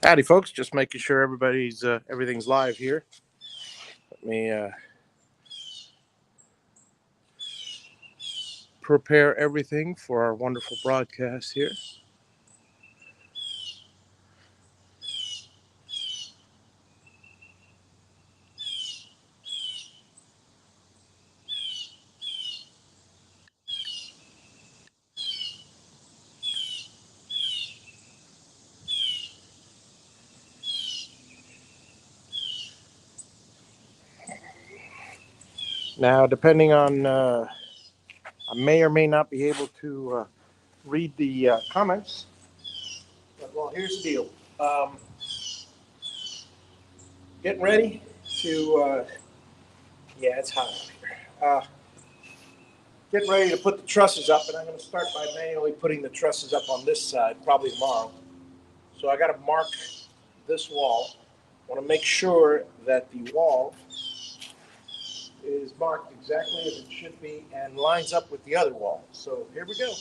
Howdy, folks. Just making sure everything's live here. Let me prepare everything for our wonderful broadcast here. Now, depending on, I may or may not be able to read the comments. But, well, here's the deal. Getting ready to, yeah, it's hot out here. Getting ready to put the trusses up, and I'm going to start by manually putting the trusses up on this side, probably tomorrow. So I got to mark this wall. I want to make sure that the wall is marked exactly as it should be and lines up with the other wall. So here we go.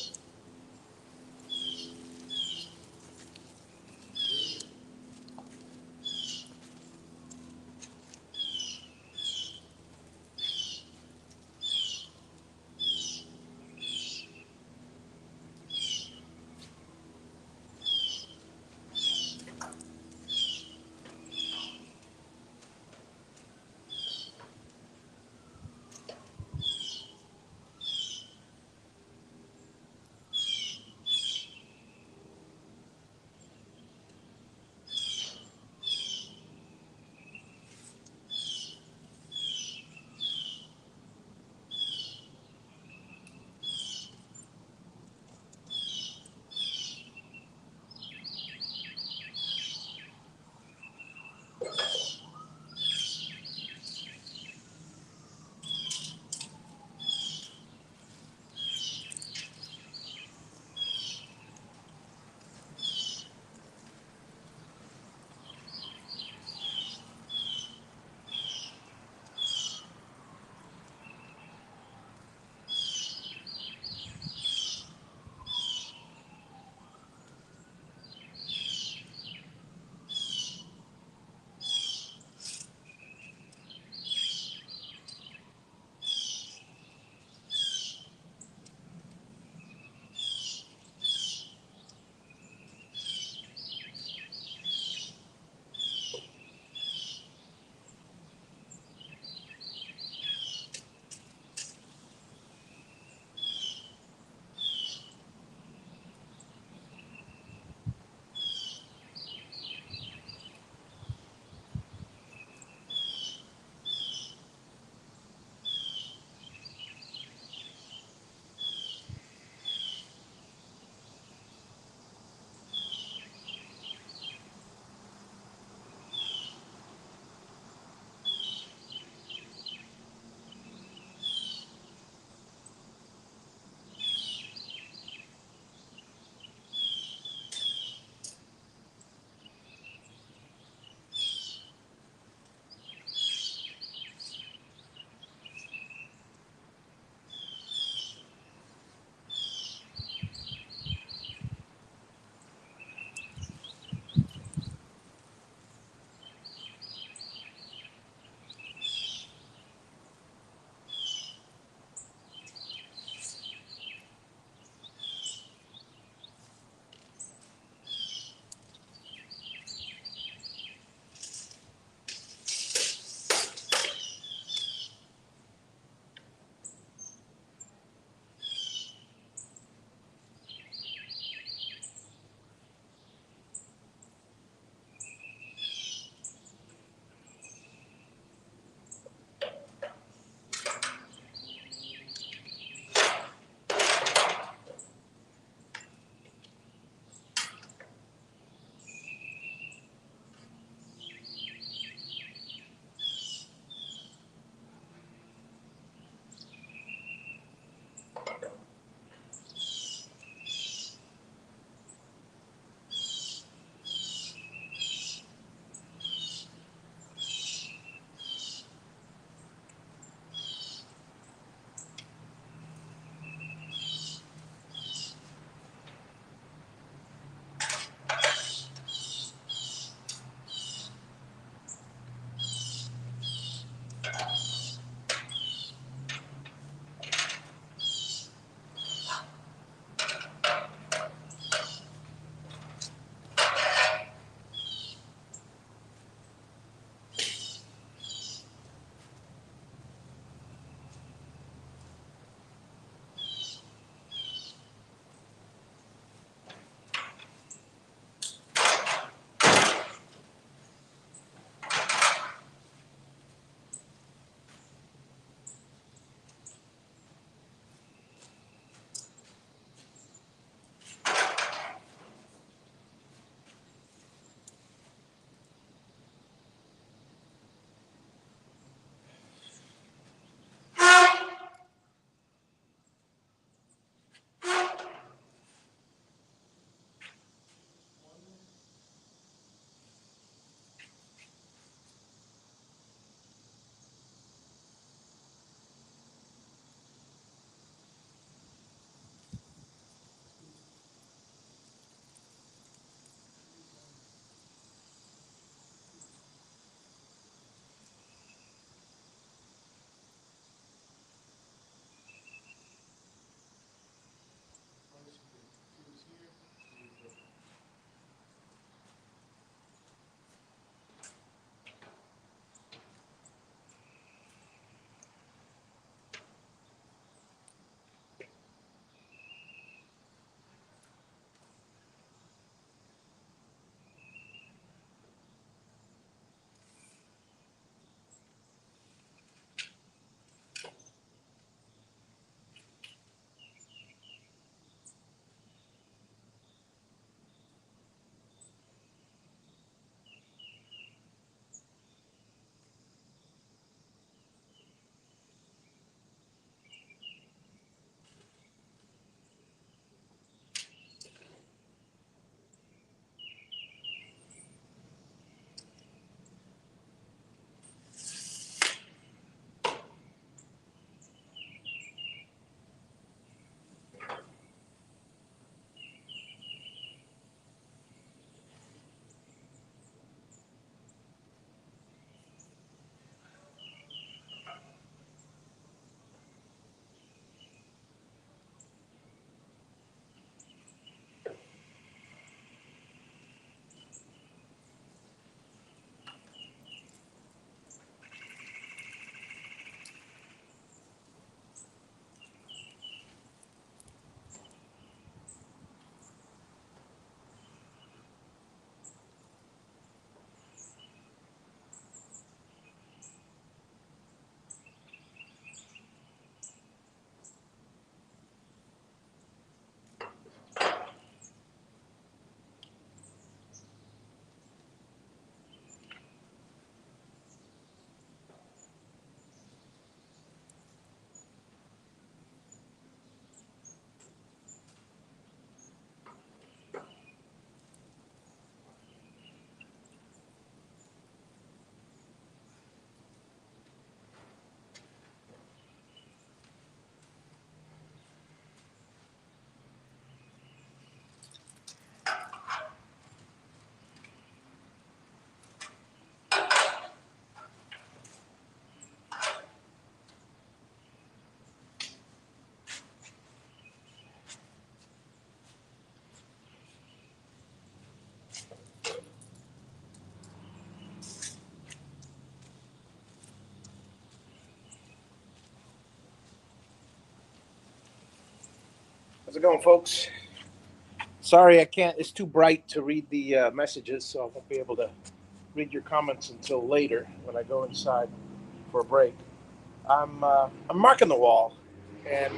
How's it going, folks? Sorry, I can't. It's too bright to read the messages, so I won't be able to read your comments until later when I go inside for a break. I'm marking the wall, and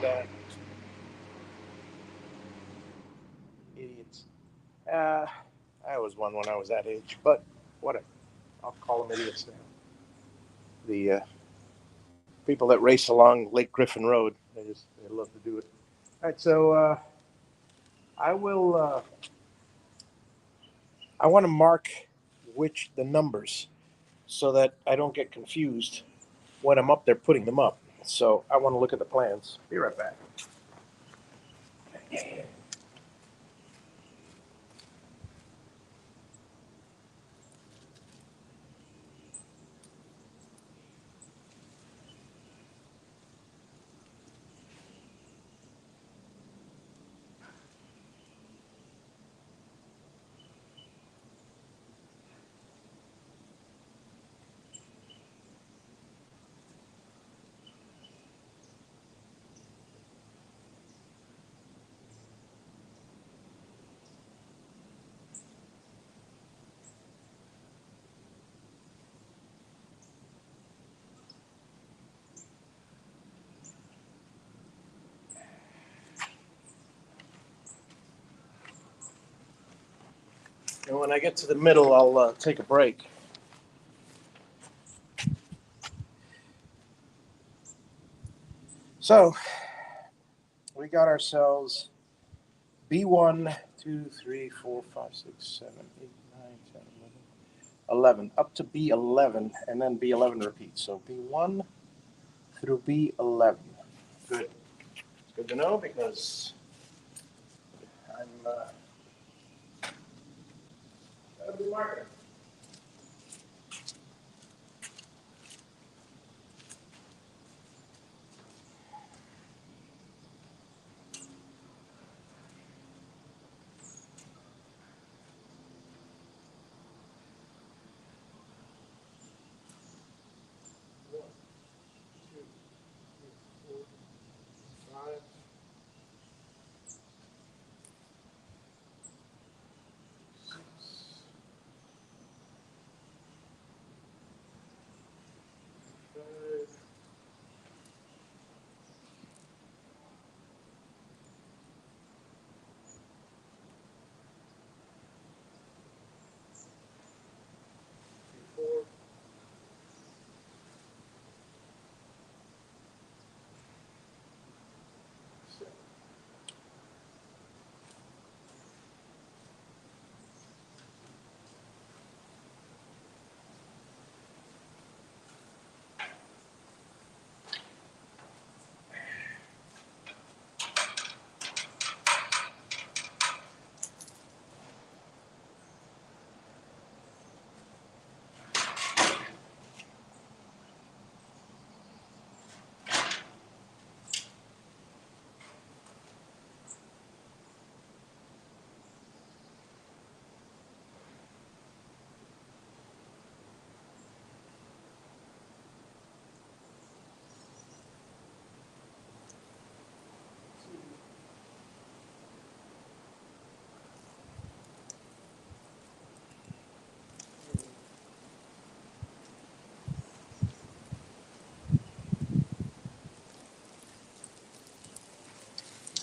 idiots. Uh, I was one when I was that age, but whatever. I'll call them idiots now. The people that race along Lake Griffin Road, they love to do it. All right, so I will. I want to mark the numbers so that I don't get confused when I'm up there putting them up. So I want to look at the plans. Be right back. And when I get to the middle, I'll take a break. So we got ourselves B1, 2, 3, 4, 5, 6, 7, 8, 9, 10, 11, up to B11, and then B11 repeats. So B1 through B11. Good. It's good to know because I'm gotta be marketing. Five, six, five, 4, 7.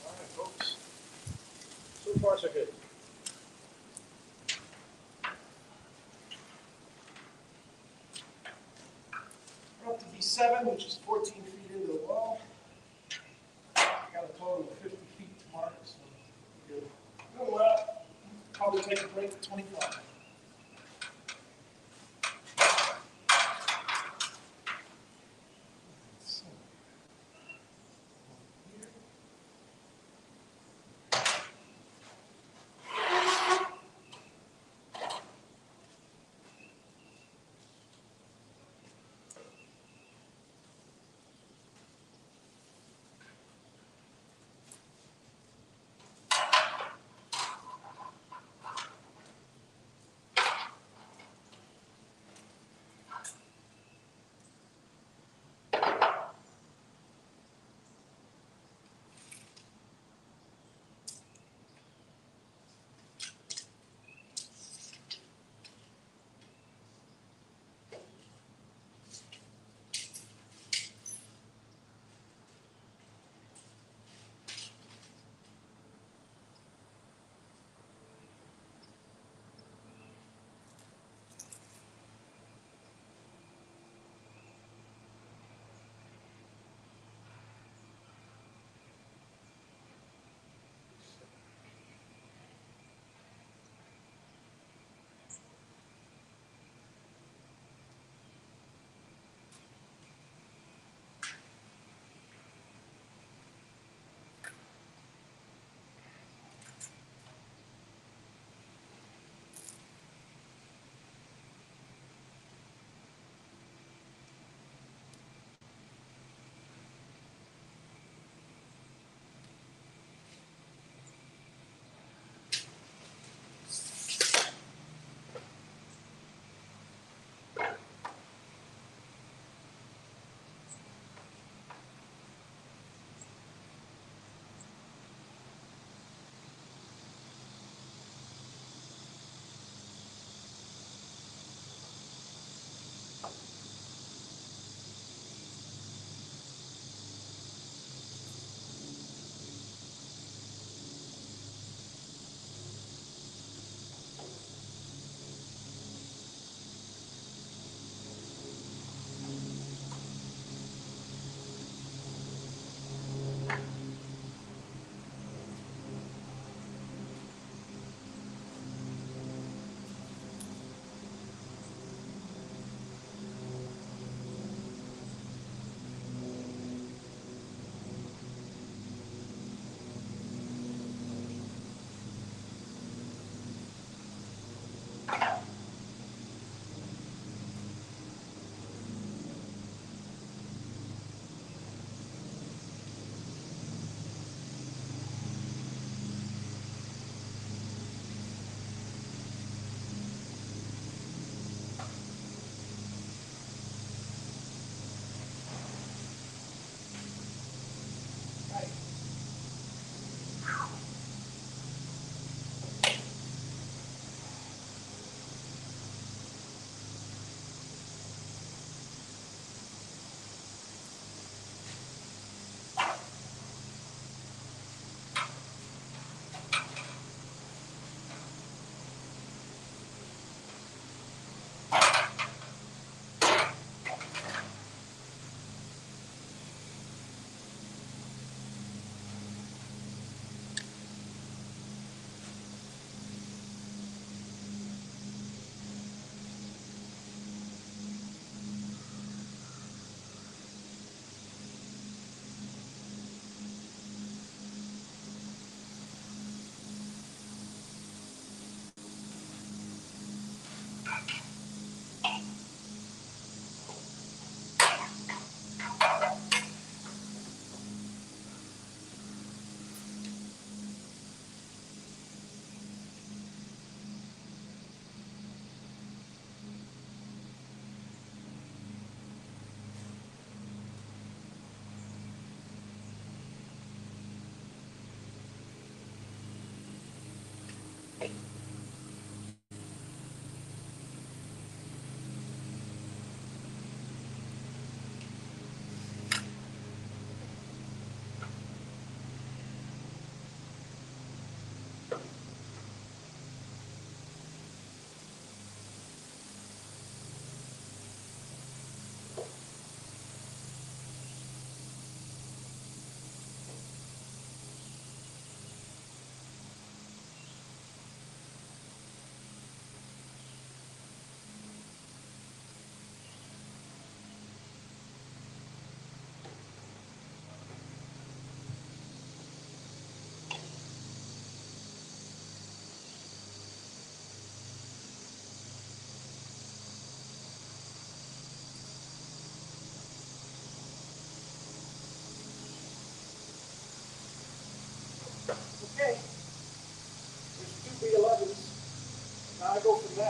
All right, folks. So far, so good. We're up to B7, which is 14 feet into the wall. I got a total of 50 feet to mark, so good. We'll probably take a break at 25. So, here.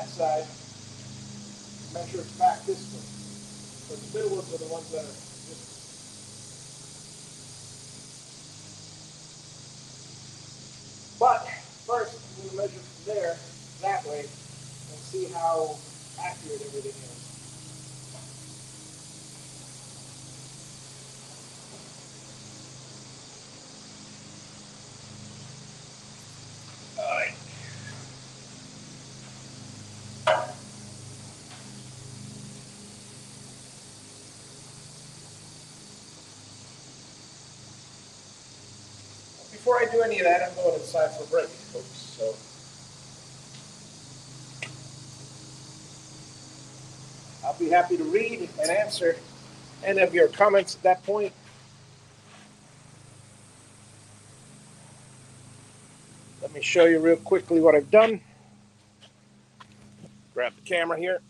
that side, measure it back this way. So the middle ones are the ones that are just. But first, I'm going to measure from there that way and see how accurate everything is. All right. Before I do any of that, I'm going inside for break, folks. So I'll be happy to read and answer any of your comments at that point. Let me show you real quickly what I've done. Grab the camera here.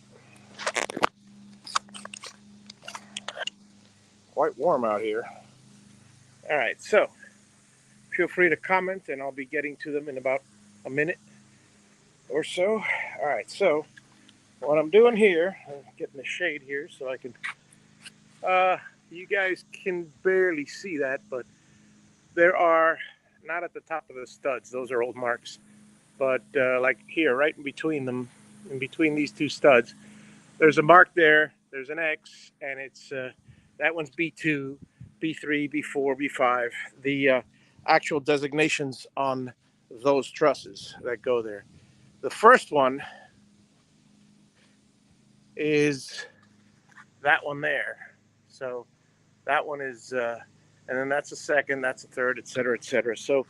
Quite warm out here. All right, so feel free to comment, and I'll be getting to them in about a minute or so. All right, so what I'm doing here, I'm getting the shade here so I can, you guys can barely see that, but there are, not at the top of the studs, those are old marks, but like here, right in between them, in between these two studs, there's a mark there, there's an X, and it's, that one's B2, B3, B4, B5, the actual designations on those trusses that go there. The first one is that one there. So that one is, and then that's a second, that's a third, et cetera, et cetera. So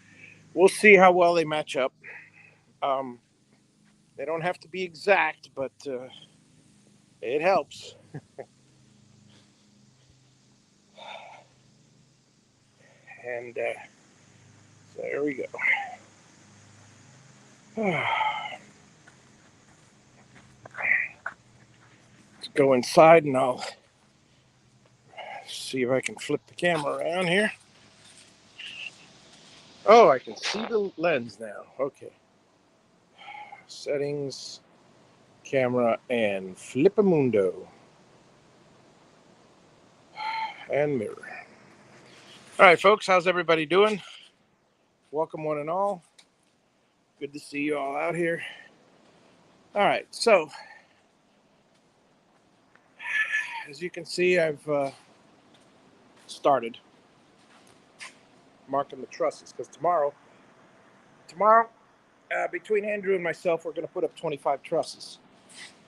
we'll see how well they match up. They don't have to be exact, but it helps. And so there we go. Let's go inside and I'll see if I can flip the camera around here. Oh, I can see the lens now. Okay. Settings, camera, and Flipamundo. And mirror. All right, folks, how's everybody doing? Welcome, one and all. Good to see you all out here. All right, so as you can see, I've started marking the trusses because tomorrow, between Andrew and myself, we're going to put up 25 trusses.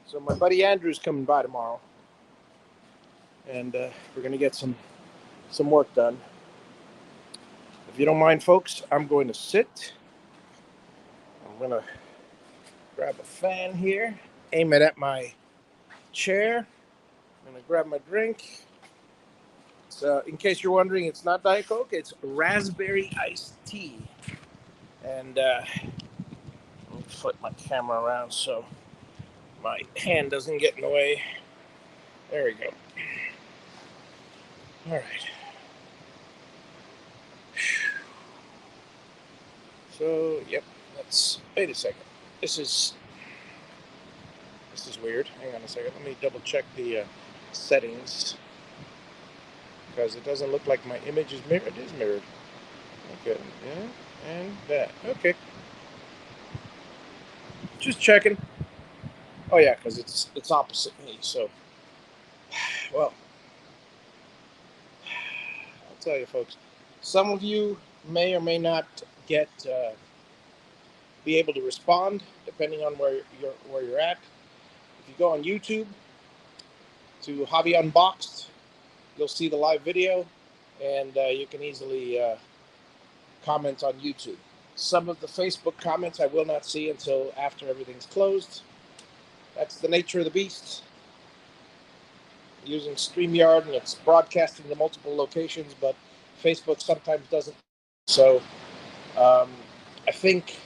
So my buddy Andrew's coming by tomorrow, and we're going to get some work done. If you don't mind, folks, I'm going to sit. I'm going to grab a fan here, aim it at my chair. I'm going to grab my drink. So, in case you're wondering, it's not Diet Coke, it's raspberry iced tea. And let me flip my camera around so my hand doesn't get in the way. There we go. All right. So, yep, wait a second. This is weird. Hang on a second. Let me double check the settings because it doesn't look like my image is mirrored. It is mirrored. Okay, yeah, and that. Okay. Just checking. Oh yeah, because it's opposite me. So, well, I'll tell you, folks. Some of you may or may not be able to respond depending on where you're at. If you go on YouTube to Hobby Unboxed, you'll see the live video, and you can easily comment on YouTube. Some of the Facebook comments I will not see until after everything's closed. That's the nature of the beast. Using StreamYard, and it's broadcasting to multiple locations, but Facebook sometimes doesn't. So I think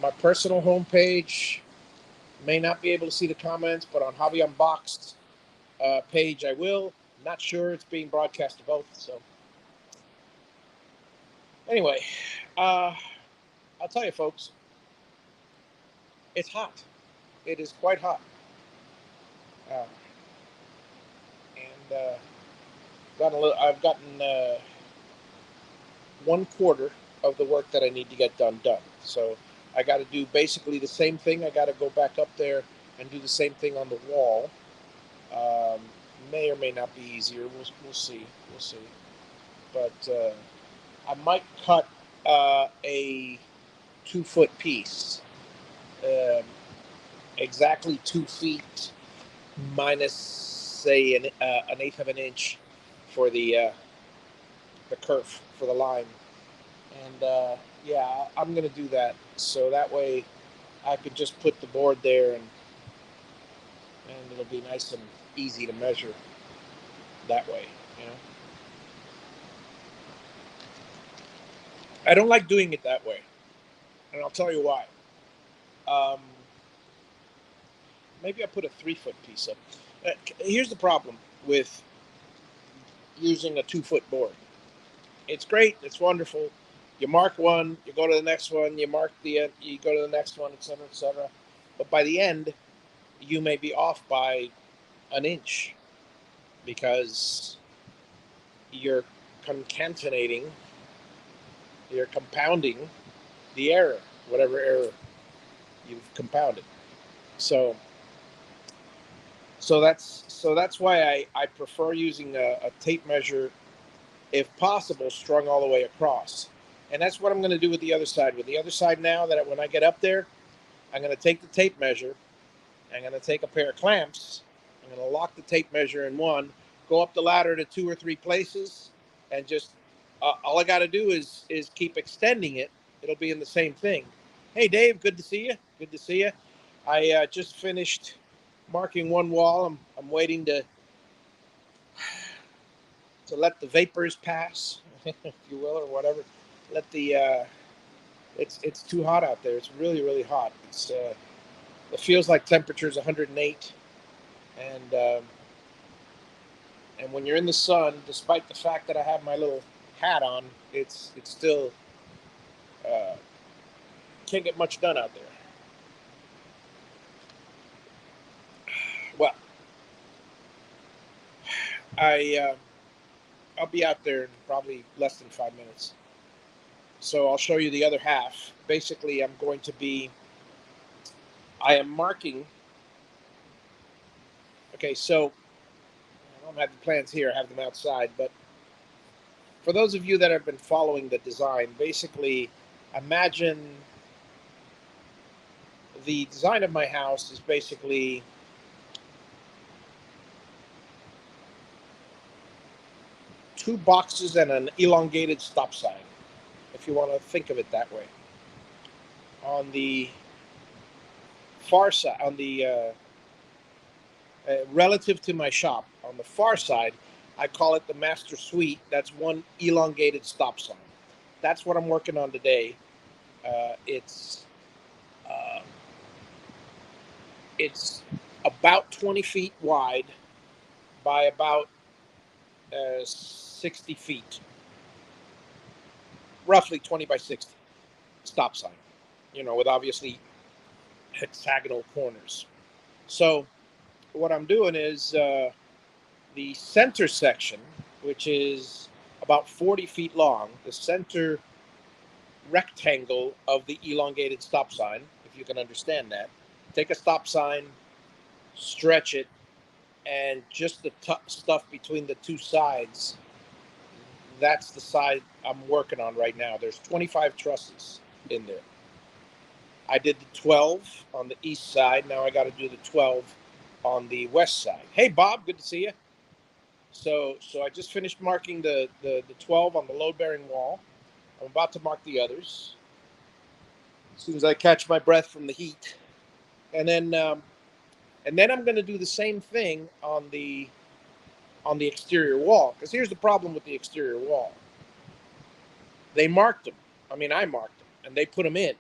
my personal homepage may not be able to see the comments, but on Hobby Unboxed page I will. Not sure it's being broadcast to both. So anyway, I'll tell you, folks, it's hot. It is quite hot. Uh, and I've gotten 1/4 of the work that I need to get done. So I got to do basically the same thing. I got to go back up there and do the same thing on the wall. Um, may or may not be easier. We'll see. We'll see. But I might cut a 2-foot piece, um, exactly 2 feet minus, say, an eighth of an inch for the kerf for the line. And yeah, I'm gonna do that so that way I could just put the board there, and it'll be nice and easy to measure that way. You know, I don't like doing it that way, and I'll tell you why. Um, Maybe I put a 3-foot piece up. Here's the problem with using a 2-foot board. It's great. It's wonderful. You mark one, you go to the next one, you go to the next one, etc., etc. But by the end, you may be off by an inch because you're concatenating, you're compounding the error, whatever error you've compounded. So, so that's why I prefer using a tape measure, if possible, strung all the way across. And that's what I'm going to do with the other side. With the other side now, that when I get up there, I'm going to take the tape measure. I'm going to take a pair of clamps. I'm going to lock the tape measure in one, go up the ladder to 2 or 3 places, and just all I got to do is keep extending it. It'll be in the same thing. Hey, Dave, good to see you. Good to see you. I just finished marking one wall. I'm waiting to let the vapors pass, if you will, or whatever. Let the it's too hot out there. It's really really hot. It feels like temperature's 108, and and when you're in the sun, despite the fact that I have my little hat on, it's still uh, can't get much done out there. Well, I I'll be out there in probably less than 5 minutes. So I'll show you the other half. Basically, I am marking. Okay, so I don't have the plans here. I have them outside. But for those of you that have been following the design, basically, imagine the design of my house is basically two boxes and an elongated stop sign, if you want to think of it that way. On the far side, relative to my shop, on the far side, I call it the master suite. That's one elongated stop sign. That's what I'm working on today. It's uh, it's about 20 feet wide by about 60 feet, roughly 20 by 60 stop sign. With obviously hexagonal corners. So what I'm doing is the center section, which is about 40 feet long, the center rectangle of the elongated stop sign, if you can understand that. Take a stop sign, stretch it, and just the stuff between the two sides, that's the side I'm working on right now. There's 25 trusses in there. I did the 12 on the east side. Now I got to do the 12 on the west side. Hey, Bob, good to see you. So I just finished marking the 12 on the load-bearing wall. I'm about to mark the others as soon as I catch my breath from the heat, and then I'm going to do the same thing on the exterior wall. Because here's the problem with the exterior wall: they marked them. I mean, I marked them, and they put them in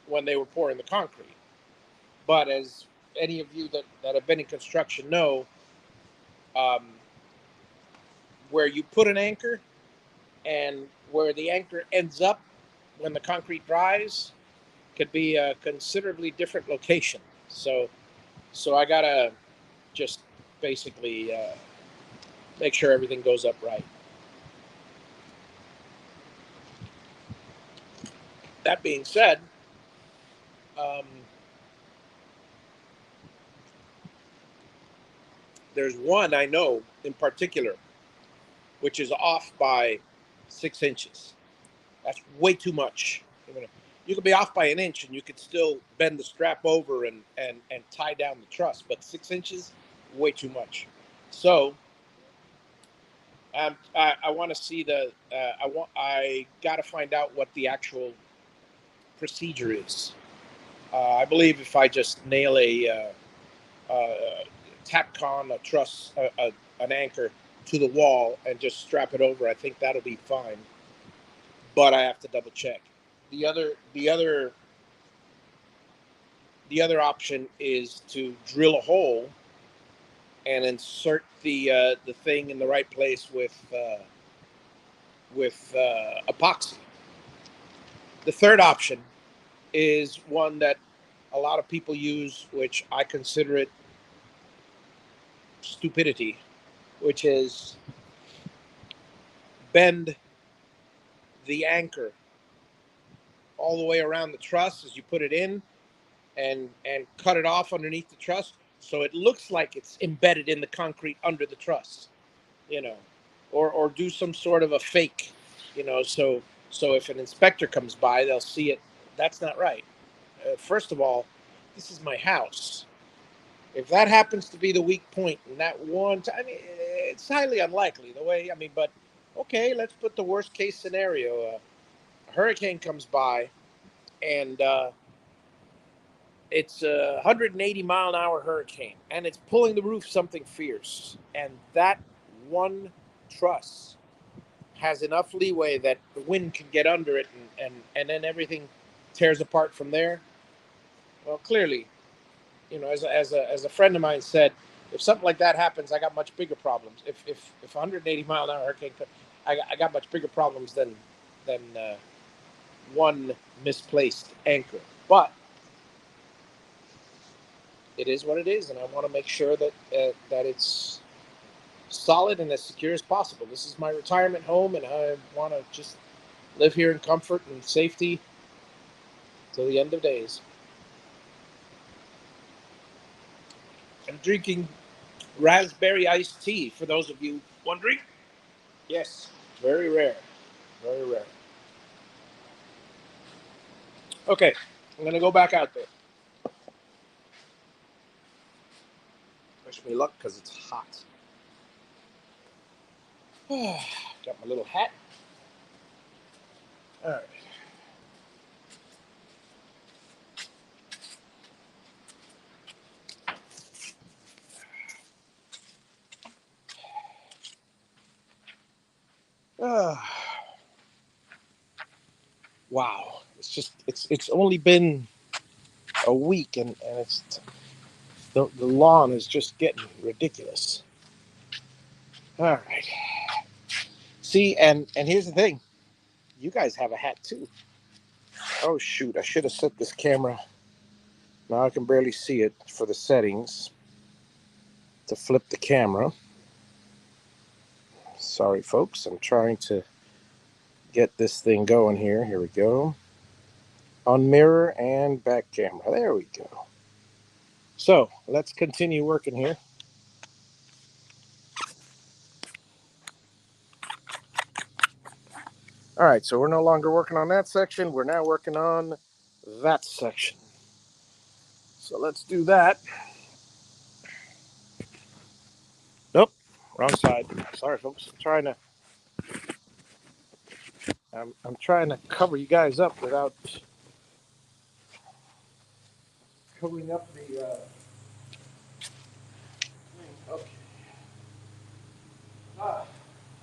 when they were pouring the concrete. But as any of you that have been in construction know, um, where you put an anchor and where the anchor ends up when the concrete dries could be a considerably different location. So So I gotta just basically make sure everything goes up right. That being said, um, there's one I know in particular which is off by 6 inches. That's way too much. You could be off by an inch and you could still bend the strap over and tie down the truss, but 6 inches, way too much. So I want to see I got to find out what the actual procedure is. I believe if I just nail tack on a truss, an anchor to the wall and just strap it over, I think that'll be fine. But I have to double check. The other the other the other option is to drill a hole and insert the thing in the right place with epoxy. The third option is one that a lot of people use, which I consider it stupidity, which is bend the anchor all the way around the truss as you put it in, and cut it off underneath the truss so it looks like it's embedded in the concrete under the truss, you know, or do some sort of a fake, so if an inspector comes by, they'll see it. That's not right. First of all, this is my house. If that happens to be the weak point in that one time, I mean, it's highly unlikely. But okay, let's put the worst case scenario. A hurricane comes by, and it's a 180-mile-an-hour hurricane, and it's pulling the roof something fierce. And that one truss has enough leeway that the wind can get under it, and then everything tears apart from there. Well, clearly, as a friend of mine said, if something like that happens, I got much bigger problems. If 180-mile-an-hour hurricane, I got much bigger problems than one misplaced anchor. But it is what it is, and I want to make sure that it's solid and as secure as possible. This is my retirement home, and I want to just live here in comfort and safety till the end of days. I'm drinking raspberry iced tea, for those of you wondering. Yes, very rare. Very rare. Okay, I'm going to go back out there. Wish me luck because it's hot. Got my little hat. All right. Uh, wow. It's only been a week, and the lawn is just getting ridiculous. All right. See, and here's the thing. You guys have a hat too. Oh shoot! I should have set this camera. Now I can barely see it for the settings to flip the camera. Sorry, folks. I'm trying to get this thing going here. Here we go. On mirror and back camera. There we go. So let's continue working here. All right, so we're no longer working on that section. We're now working on that section. So let's do that. Nope, wrong side. Sorry, folks. I'm trying to cover you guys up without covering up the thing. Okay. Ah,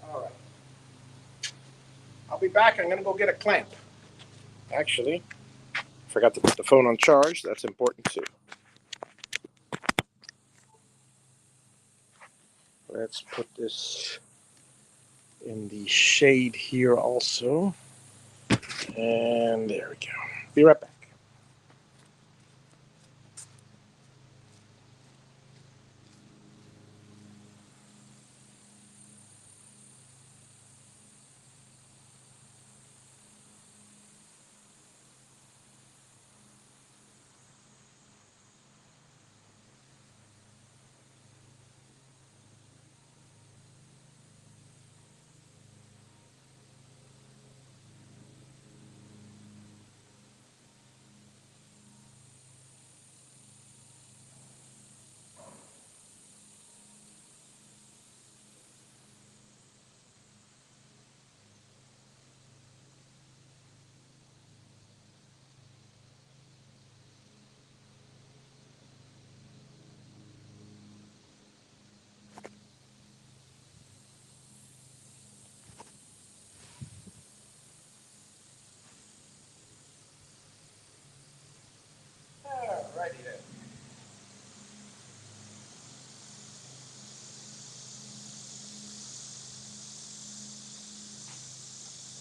all right. I'll be back. I'm gonna go get a clamp. Actually, forgot to put the phone on charge. That's important too. Let's put this in the shade here also. And there we go. Be right back.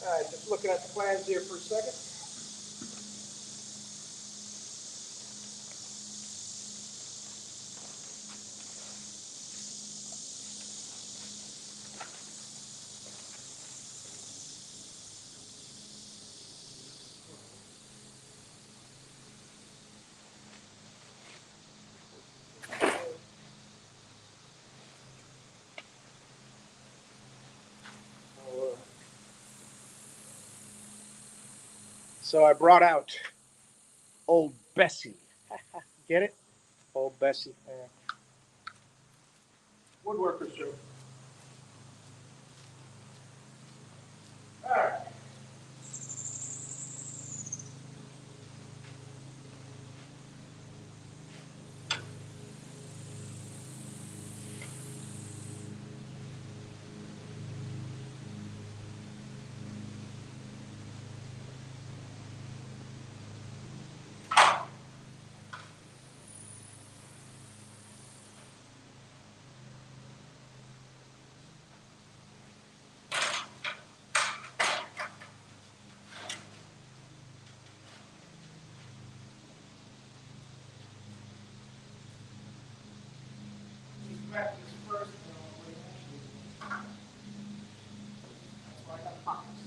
All right, just looking at the plans here for a second. So I brought out old Bessie. Get it? Old Bessie. Woodworker soup. All right. Practice first. That's why I got pockets.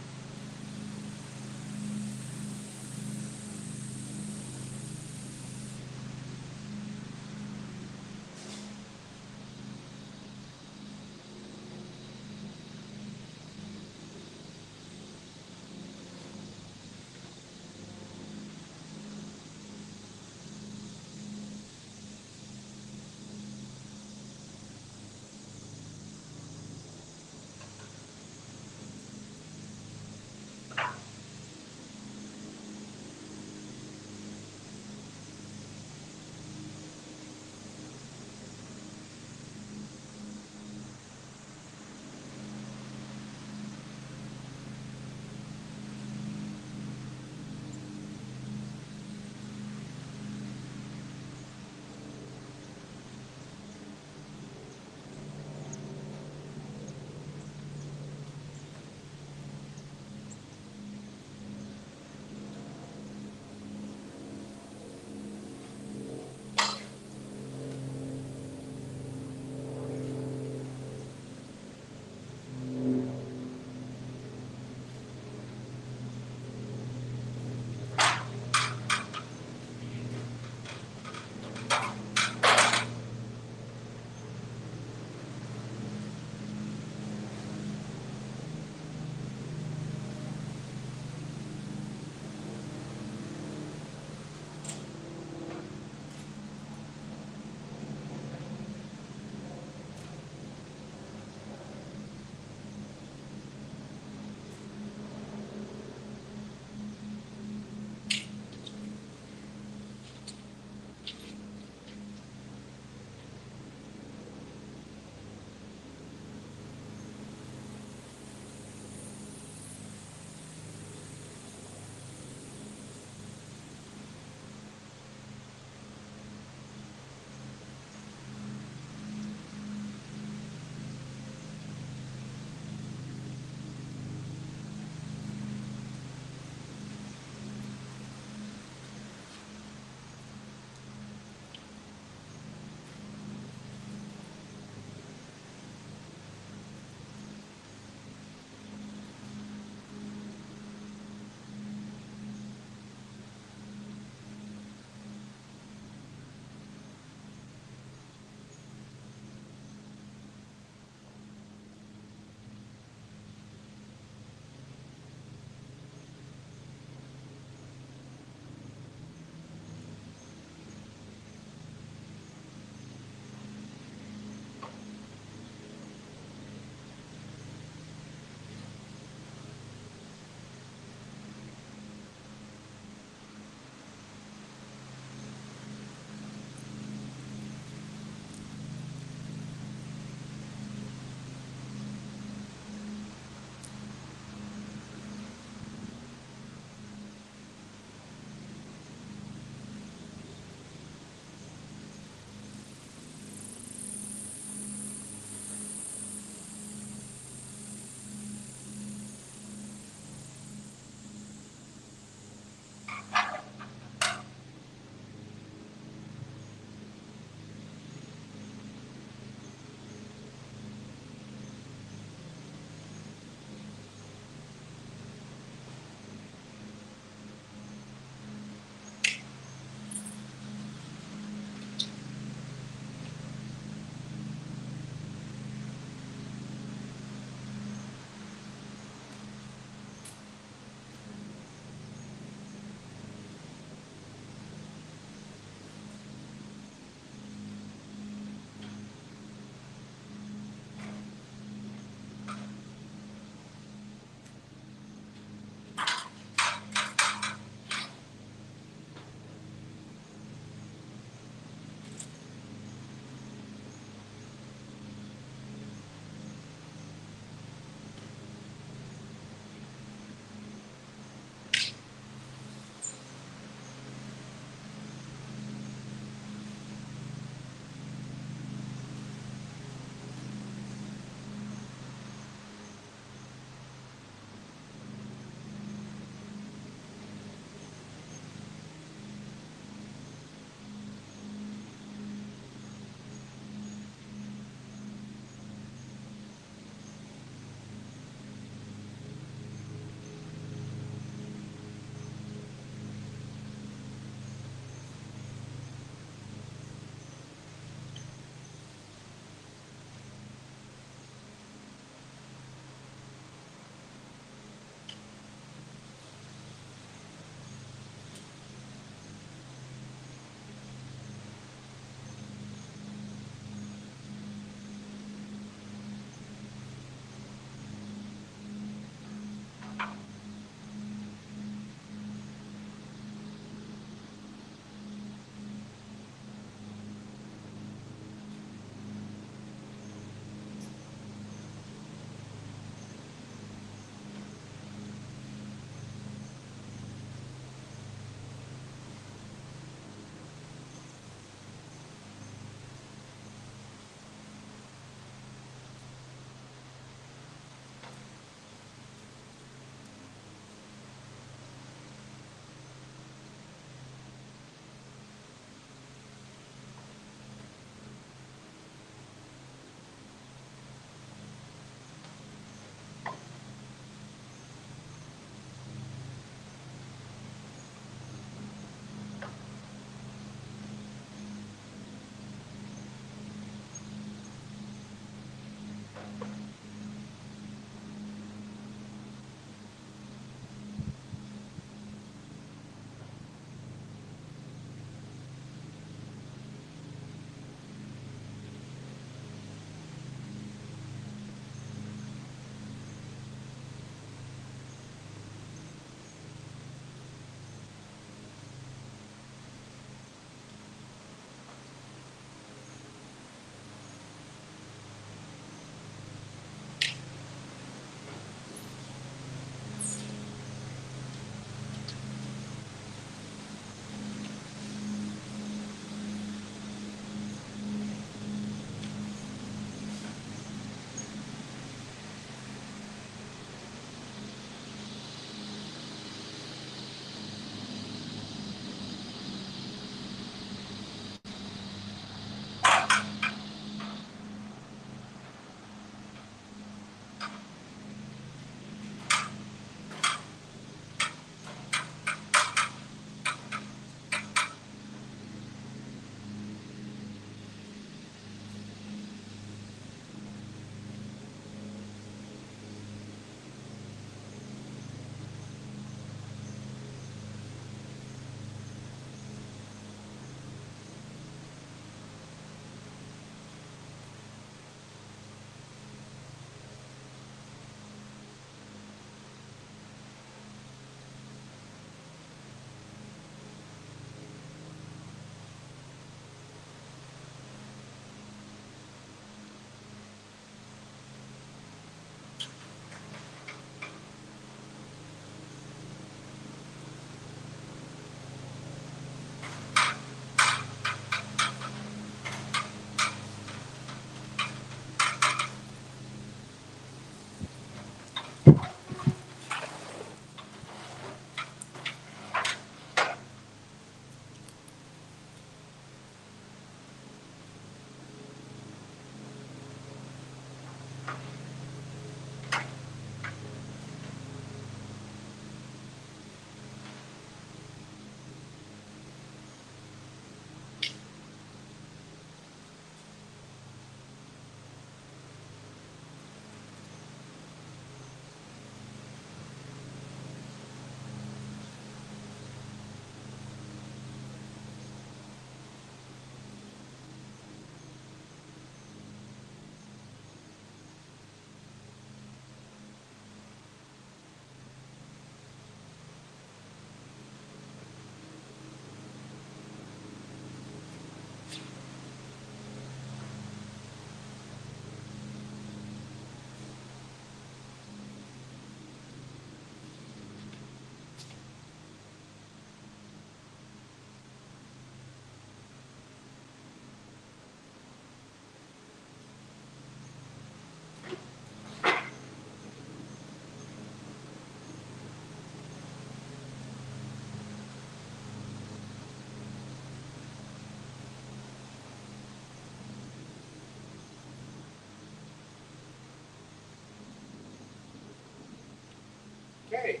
Okay,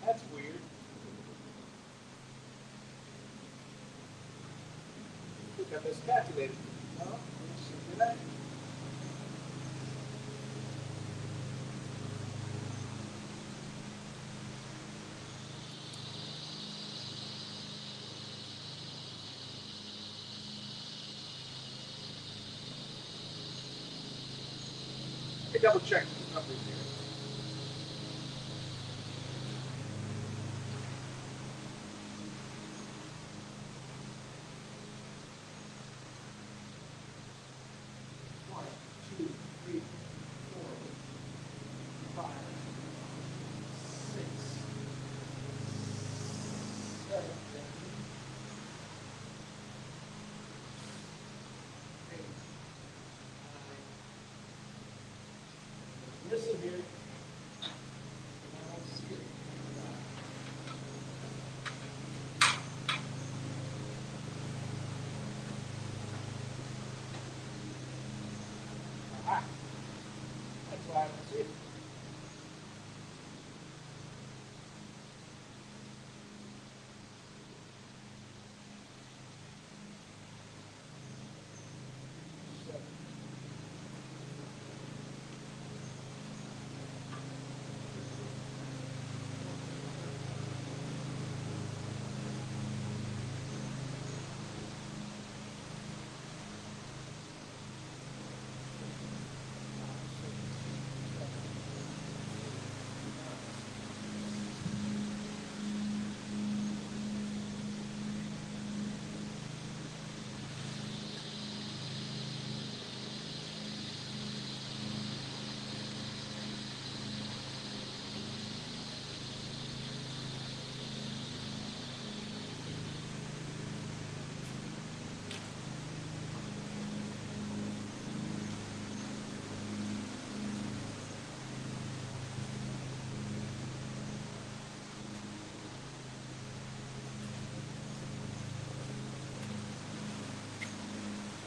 that's weird. I think I miscalculated. No, let me see. Did I? Let me double check these numbers here. One, two, three, four, five, six, seven, eight, nine. Listen here. Now let's see it. Aha. That's why I don't see it. Seven.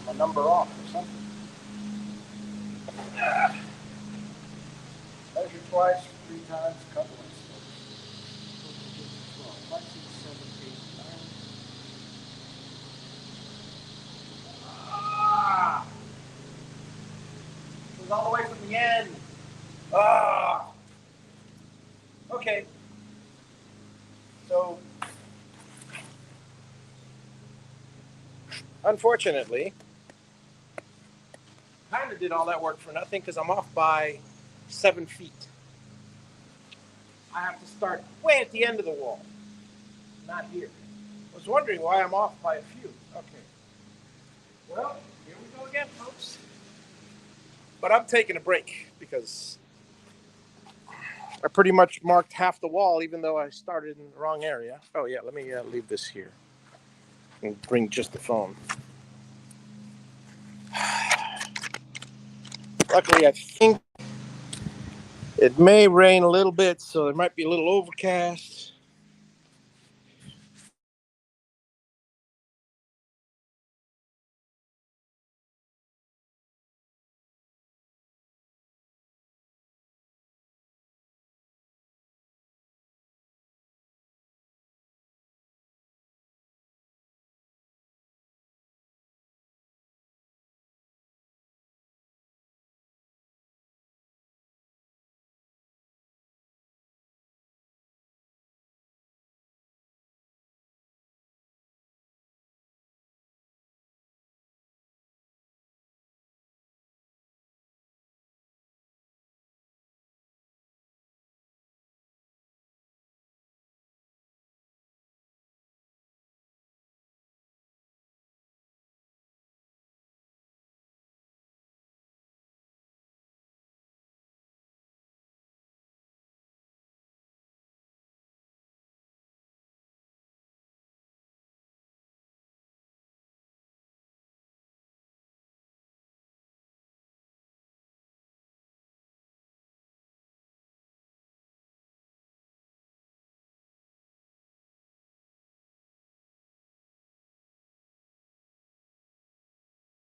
A number off or something. Measure twice, three times, cut once. 12, 5, 6, 7, 8, 9. Ah! It was all the way from the end. Ah! Okay. So, unfortunately, kind of did all that work for nothing because I'm off by 7 feet. I have to start way at the end of the wall, not here. I was wondering why I'm off by a few. Okay. Well, here we go again, folks. But I'm taking a break because I pretty much marked half the wall, even though I started in the wrong area. Oh, yeah, let me leave this here and bring just the phone. Luckily, I think it may rain a little bit, so there might be a little overcast.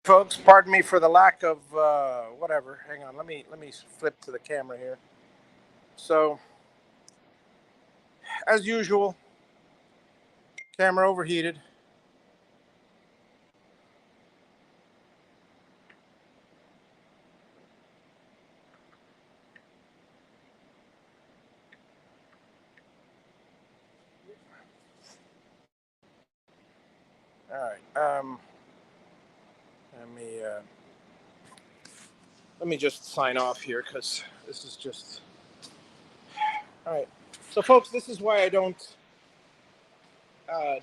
Folks, pardon me for the lack of whatever. Hang on, let me flip to the camera here. So, as usual, camera overheated. All right. Let me let me just sign off here because this is just all right. So, folks, this is why I don't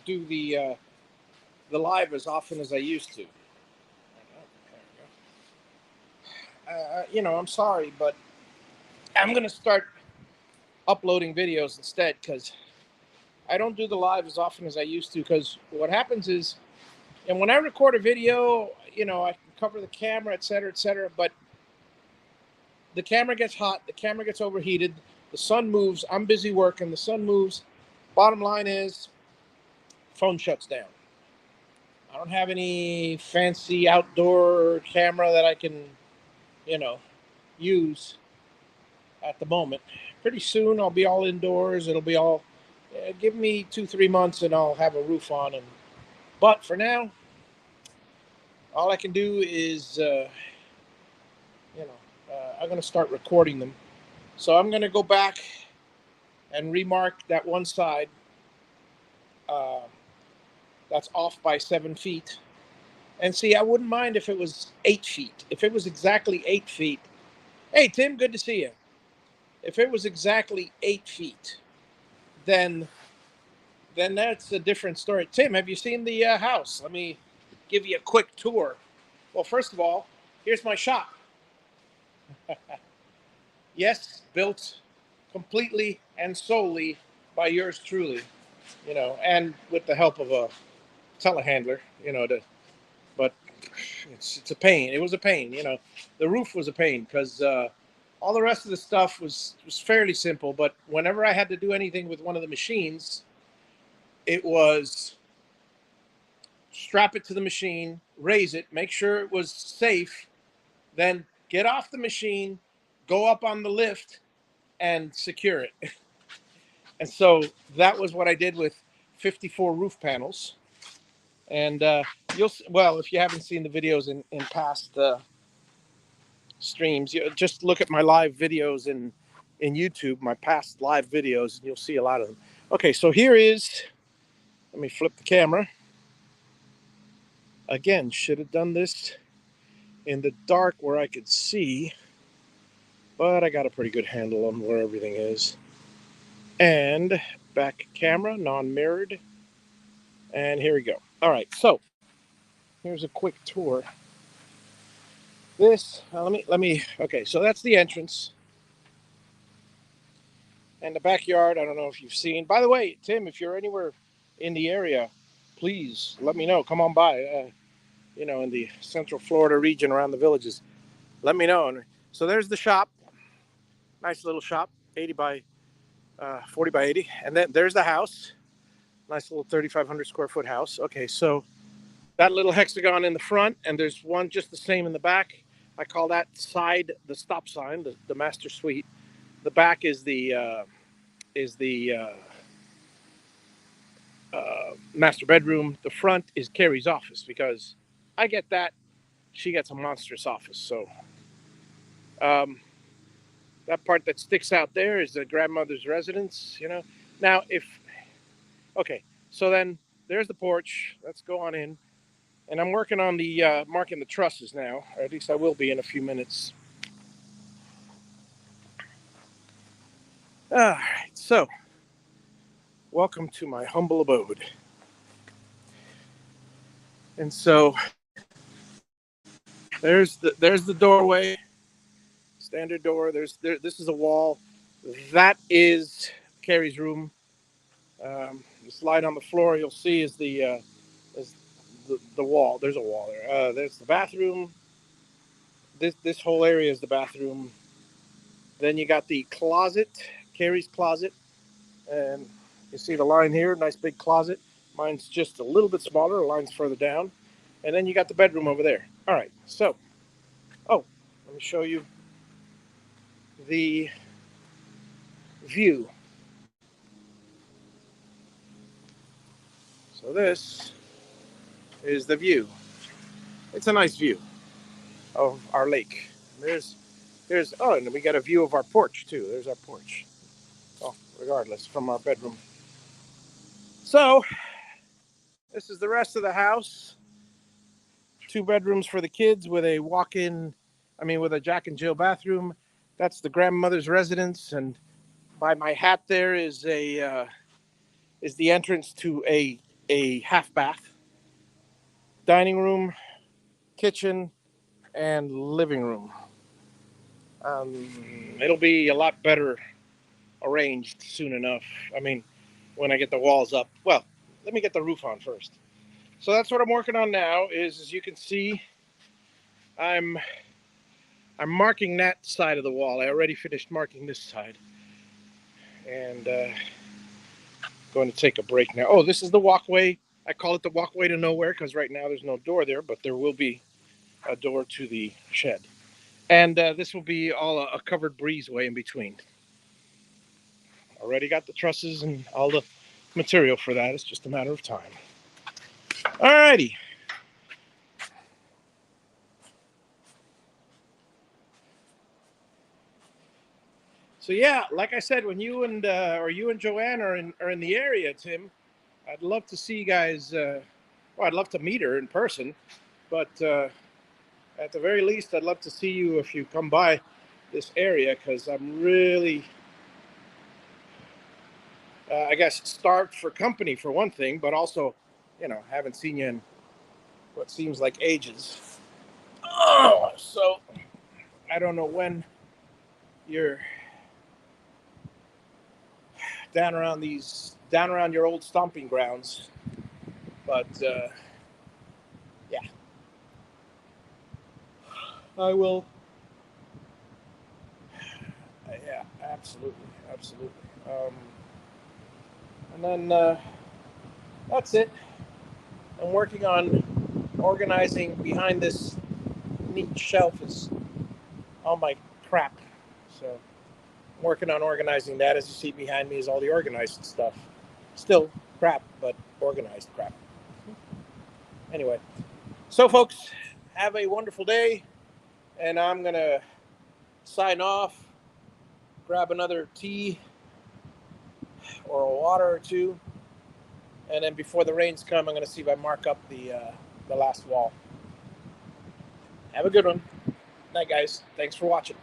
do the live as often as I used to. I'm sorry, but I'm gonna start uploading videos instead because I don't do the live as often as I used to. Because what happens is, and when I record a video, I can cover the camera, et cetera, et cetera. But the camera gets hot, the camera gets overheated, the sun moves. I'm busy working, the sun moves. Bottom line is, phone shuts down. I don't have any fancy outdoor camera that I can, you know, use at the moment. Pretty soon I'll be all indoors. It'll be all. Give me 2-3 months and I'll have a roof on. But for now, all I can do is, I'm going to start recording them. So I'm going to go back and remark that one side uh, that's off by 7 feet. And see, I wouldn't mind if it was 8 feet. If it was exactly 8 feet. Hey, Tim, good to see you. If it was exactly 8 feet, then that's a different story. Tim, have you seen the house? Let me give you a quick tour. Well, first of all, here's my shop. Yes, built completely and solely by yours truly, and with the help of a telehandler, but it's a pain. It was a pain, The roof was a pain because all the rest of the stuff was fairly simple. But whenever I had to do anything with one of the machines, it was strap it to the machine, raise it, make sure it was safe, then get off the machine, go up on the lift, and secure it. And so that was what I did with 54 roof panels. And well, if you haven't seen the videos in past streams, you just look at my live videos in YouTube, my past live videos, and you'll see a lot of them. Okay, so here is, let me flip the camera. Again, should have done this in the dark where I could see, but I got a pretty good handle on where everything is. And back camera, non-mirrored. And here we go. All right, so here's a quick tour. This, okay, so that's the entrance. And the backyard, I don't know if you've seen. By the way, Tim, if you're anywhere in the area, please let me know. Come on by, in the Central Florida region around the villages. Let me know. And so there's the shop. Nice little shop, 80 by 40 by 80. And then there's the house. Nice little 3,500 square foot house. Okay, so that little hexagon in the front, and there's one just the same in the back. I call that side the stop sign, the master suite. The back is the master bedroom. The front is Carrie's office because I get that. She gets a monstrous office. So um, that part that sticks out there is the grandmother's residence. Now okay, so then there's the porch. Let's go on in. And I'm working on the marking the trusses now, or at least I will be in a few minutes. All right, so welcome to my humble abode. And so there's the doorway, standard door. This is a wall. That is Carrie's room. The slide on the floor you'll see is the wall. There's a wall there. There's the bathroom. This whole area is the bathroom. Then you got the closet, Carrie's closet, and you see the line here, nice big closet. Mine's just a little bit smaller, the line's further down. And then you got the bedroom over there. All right, so, let me show you the view. So this is the view. It's a nice view of our lake. Oh, and we got a view of our porch too. There's our porch. Oh, regardless, from our bedroom. So this is the rest of the house. 2 bedrooms for the kids with a with a Jack and Jill bathroom. That's the grandmother's residence, and by my hat there is the entrance to a half bath, dining room, kitchen, and living room. It'll be a lot better arranged soon enough. I mean, when I get the walls up. Well, let me get the roof on first. So that's what I'm working on now. As you can see, I'm marking that side of the wall. I already finished marking this side, and going to take a break now. Oh, this is the walkway. I call it the walkway to nowhere because right now there's no door there, but there will be a door to the shed. And this will be all a covered breezeway in between. Already got the trusses and all the material for that. It's just a matter of time. Alrighty. So yeah, like I said, when you and Joanne are in the area, Tim, I'd love to see you guys. Well, I'd love to meet her in person, but at the very least, I'd love to see you if you come by this area because I'm really, I guess, starved for company for one thing, but also, haven't seen you in what seems like ages. Oh, so I don't know when you're down around your old stomping grounds, but yeah, I will. Yeah, absolutely, absolutely. And then that's it. I'm working on organizing behind this neat shelf is all my crap. So I'm working on organizing that. As you see behind me is all the organized stuff. Still crap, but organized crap. Anyway, so folks, have a wonderful day, and I'm gonna sign off, grab another tea or a water or two, and then before the rains come, I'm gonna see if I mark up the last wall. Have a good one. Night, guys. Thanks for watching.